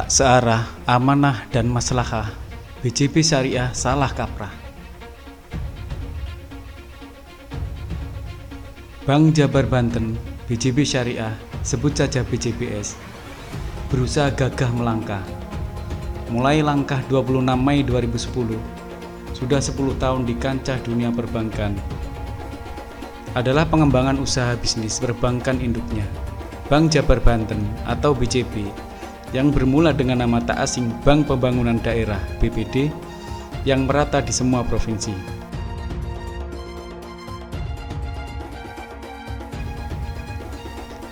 Tak searah, amanah dan maslahah, BJB Syariah salah kaprah. Bank Jabar Banten, BJB Syariah, sebut saja BJBS, berusaha gagah melangkah. Mulai langkah 26 Mei 2010, sudah 10 tahun di kancah dunia perbankan. Adalah pengembangan usaha bisnis perbankan induknya, Bank Jabar Banten atau BJB, yang bermula dengan nama tak asing Bank Pembangunan Daerah (BPD) yang merata di semua provinsi.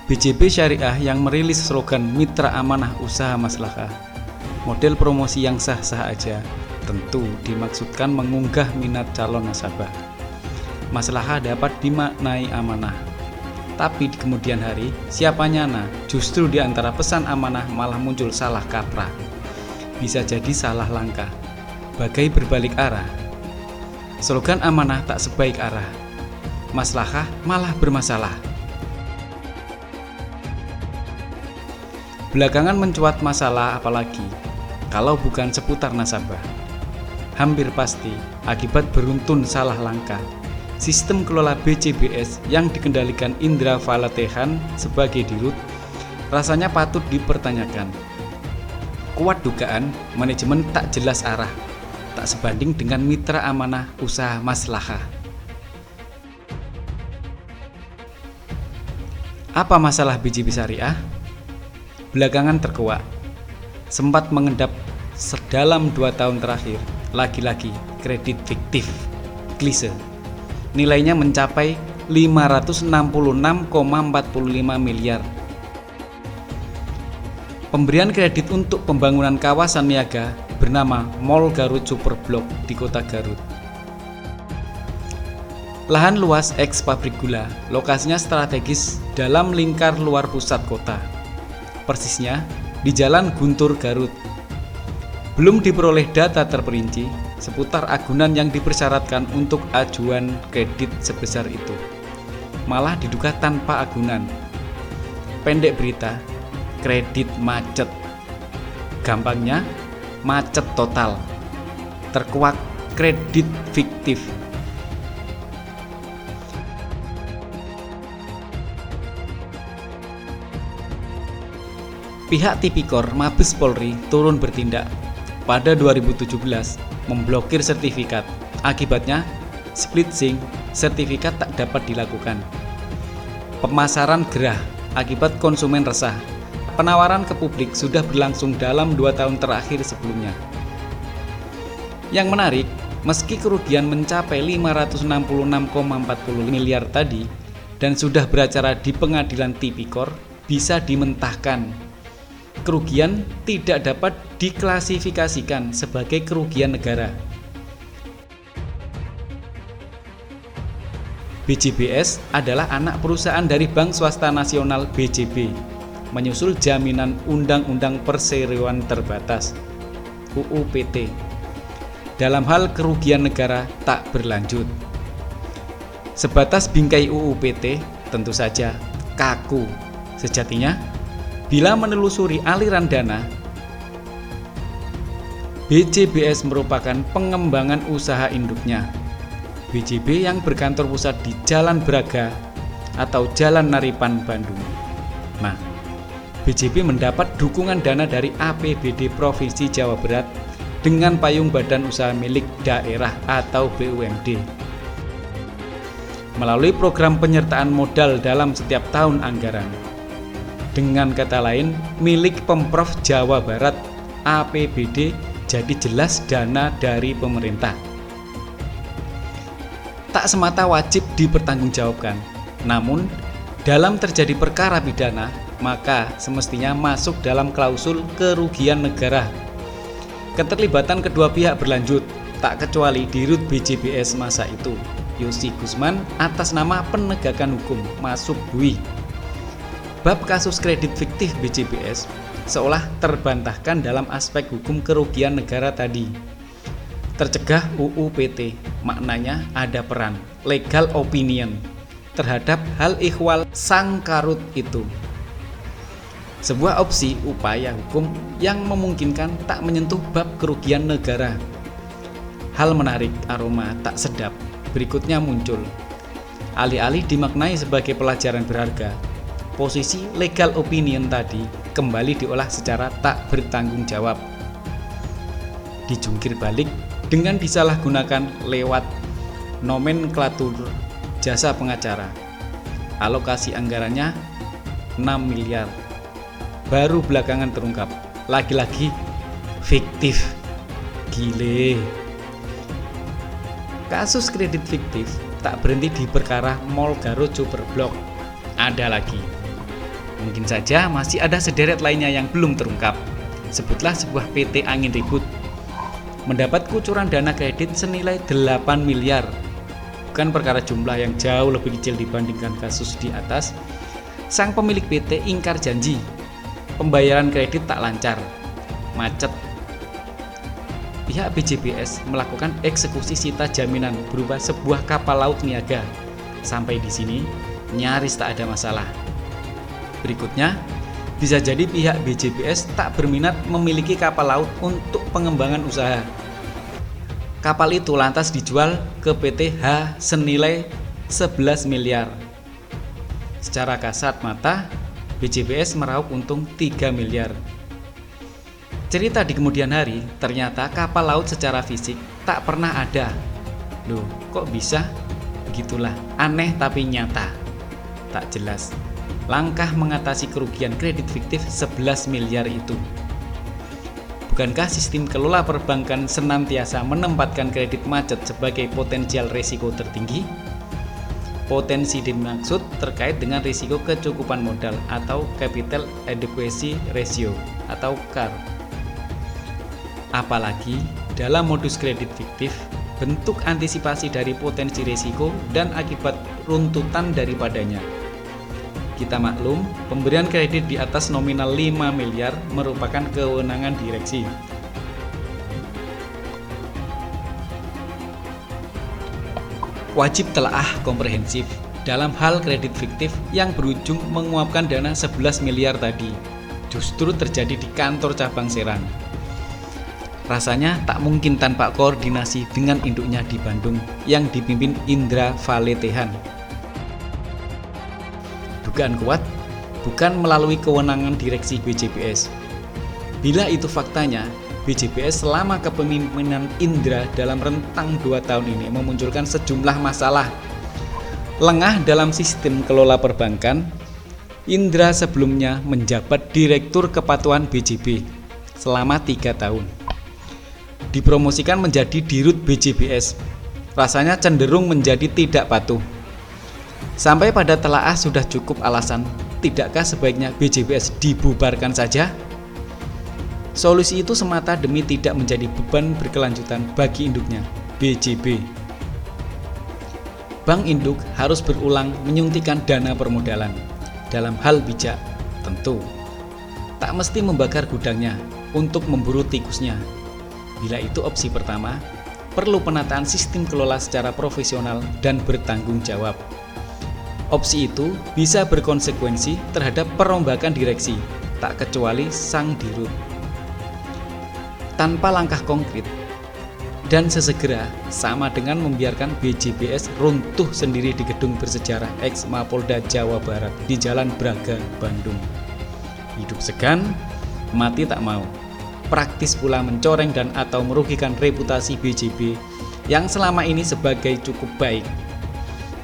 BJB Syariah yang merilis slogan Mitra Amanah Usaha Maslahah, model promosi yang sah-sah aja, tentu dimaksudkan mengunggah minat calon nasabah. Maslahah dapat dimaknai amanah. Tapi di kemudian hari, siapa nyana, justru di antara pesan amanah malah muncul salah kaprah. Bisa jadi salah langkah, bagai berbalik arah. Slogan amanah tak sebaik arah, maslahah malah bermasalah. Belakangan mencuat masalah apalagi, kalau bukan seputar nasabah. Hampir pasti akibat beruntun salah langkah. Sistem kelola BJBS yang dikendalikan Indra Falatehan sebagai dirut rasanya patut dipertanyakan. Kuat dugaan manajemen tak jelas arah, tak sebanding dengan mitra amanah usaha maslahah. Apa masalah BJB Syariah? Belakangan terkuak, sempat mengendap sedalam 2 tahun terakhir, lagi-lagi kredit fiktif, klise. Nilainya mencapai 566,45 miliar. Pemberian kredit untuk pembangunan kawasan niaga bernama Mall Garut Super Block di kota Garut. Lahan luas eks pabrik gula, lokasinya strategis dalam lingkar luar pusat kota. Persisnya di Jalan Guntur Garut. Belum diperoleh data terperinci seputar agunan yang dipersyaratkan untuk ajuan kredit sebesar itu. Malah diduga tanpa agunan. Pendek berita, kredit macet. Gampangnya, macet total. Terkuak kredit fiktif. Pihak Tipikor Mabes Polri turun bertindak. Pada 2017 memblokir sertifikat. Akibatnya, splitsing sertifikat tak dapat dilakukan. Pemasaran gerah akibat konsumen resah. Penawaran ke publik sudah berlangsung dalam 2 tahun terakhir sebelumnya. Yang menarik, meski kerugian mencapai 566,40 miliar tadi dan sudah beracara di pengadilan Tipikor, bisa dimentahkan. Kerugian tidak dapat diklasifikasikan sebagai kerugian negara. BJBS adalah anak perusahaan dari Bank Swasta Nasional BJB, menyusul jaminan Undang-Undang Perseroan Terbatas (UU PT). Dalam hal kerugian negara tak berlanjut. Sebatas bingkai UU PT, tentu saja kaku. Sejatinya, bila menelusuri aliran dana, BJBS merupakan pengembangan usaha induknya. BJB yang berkantor pusat di Jalan Braga atau Jalan Naripan, Bandung. Nah, BJB mendapat dukungan dana dari APBD Provinsi Jawa Barat dengan payung badan usaha milik daerah atau BUMD. Melalui program penyertaan modal dalam setiap tahun anggaran. Dengan kata lain, milik Pemprov Jawa Barat, APBD, jadi jelas dana dari pemerintah. Tak semata wajib dipertanggungjawabkan, namun dalam terjadi perkara pidana, maka semestinya masuk dalam klausul kerugian negara. Keterlibatan kedua pihak berlanjut, tak kecuali Dirut BJBS masa itu, Yosi Gusman, atas nama penegakan hukum masuk bui. Bab kasus kredit fiktif BJBS seolah terbantahkan dalam aspek hukum kerugian negara tadi. Tercegah UU PT, maknanya ada peran legal opinion terhadap hal ihwal sang karut itu. Sebuah opsi upaya hukum yang memungkinkan tak menyentuh bab kerugian negara. Hal menarik aroma tak sedap berikutnya muncul. Alih-alih dimaknai sebagai pelajaran berharga, posisi legal opinion tadi kembali diolah secara tak bertanggung jawab. Dijungkir balik dengan disalahgunakan lewat nomenklatur jasa pengacara. Alokasi anggarannya 6 miliar. Baru belakangan terungkap, lagi-lagi fiktif. Gile. Kasus kredit fiktif tak berhenti di perkara Mall Garut Superblok. Ada lagi. Mungkin saja masih ada sederet lainnya yang belum terungkap. Sebutlah sebuah PT Angin Ribut mendapat kucuran dana kredit senilai 8 miliar. Bukan perkara jumlah yang jauh lebih kecil dibandingkan kasus di atas. Sang pemilik PT ingkar janji. Pembayaran kredit tak lancar, macet. Pihak BJBS melakukan eksekusi sita jaminan berupa sebuah kapal laut niaga. Sampai di sini nyaris tak ada masalah. Berikutnya, bisa jadi pihak BJBS tak berminat memiliki kapal laut untuk pengembangan usaha. Kapal itu lantas dijual ke PT H senilai 11 miliar. Secara kasat mata, BJBS meraup untung 3 miliar. Cerita di kemudian hari, ternyata kapal laut secara fisik tak pernah ada. Loh, kok bisa? Begitulah, aneh tapi nyata. Tak jelas. Langkah mengatasi kerugian kredit fiktif 11 miliar itu. Bukankah sistem kelola perbankan senantiasa menempatkan kredit macet sebagai potensial risiko tertinggi? Potensi dimaksud terkait dengan risiko kecukupan modal atau Capital Adequacy Ratio atau CAR. Apalagi dalam modus kredit fiktif, bentuk antisipasi dari potensi risiko dan akibat runtutan daripadanya. Kita maklum, pemberian kredit di atas nominal 5 miliar merupakan kewenangan direksi. Wajib telaah komprehensif dalam hal kredit fiktif yang berujung menguapkan dana 11 miliar tadi. Justru terjadi di kantor cabang Serang. Rasanya tak mungkin tanpa koordinasi dengan induknya di Bandung yang dipimpin Indra Valetehan. Dugaan kuat bukan melalui kewenangan direksi BJBS. Bila itu faktanya, BJBS selama kepemimpinan Indra dalam rentang 2 tahun ini memunculkan sejumlah masalah. Lengah dalam sistem kelola perbankan, Indra sebelumnya menjabat Direktur Kepatuhan BJB selama 3 tahun. Dipromosikan menjadi Dirut BJBS, rasanya cenderung menjadi tidak patuh. Sampai pada telaah sudah cukup alasan, tidakkah sebaiknya BJBS dibubarkan saja? Solusi itu semata demi tidak menjadi beban berkelanjutan bagi induknya, BJB. Bank induk harus berulang menyuntikkan dana permodalan. Dalam hal bijak, tentu. Tak mesti membakar gudangnya untuk memburu tikusnya. Bila itu opsi pertama, perlu penataan sistem kelola secara profesional dan bertanggung jawab. Opsi itu bisa berkonsekuensi terhadap perombakan direksi, tak kecuali sang dirut. Tanpa langkah konkret dan sesegera sama dengan membiarkan BJBS runtuh sendiri di gedung bersejarah ex Mapolda Jawa Barat di Jalan Braga, Bandung. Hidup segan, mati tak mau. Praktis pula mencoreng dan atau merugikan reputasi BJB yang selama ini sebagai cukup baik.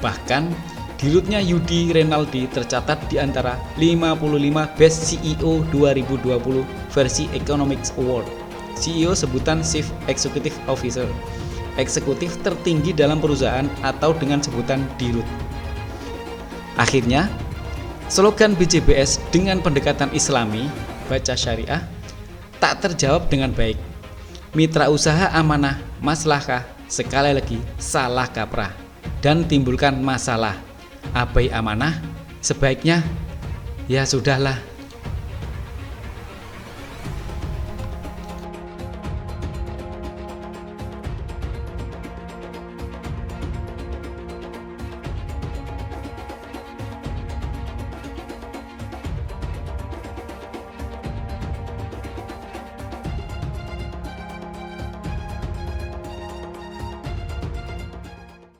Bahkan dirutnya Yudi Renaldi tercatat di antara 55 Best CEO 2020 versi Economics Award. CEO sebutan Chief Executive Officer, eksekutif tertinggi dalam perusahaan atau dengan sebutan dirut. Akhirnya, slogan BJBS dengan pendekatan Islami, baca syariah, tak terjawab dengan baik. Mitra usaha amanah, maslahah, sekali lagi salah kaprah dan timbulkan masalah. Abai amanah, sebaiknya ya sudahlah,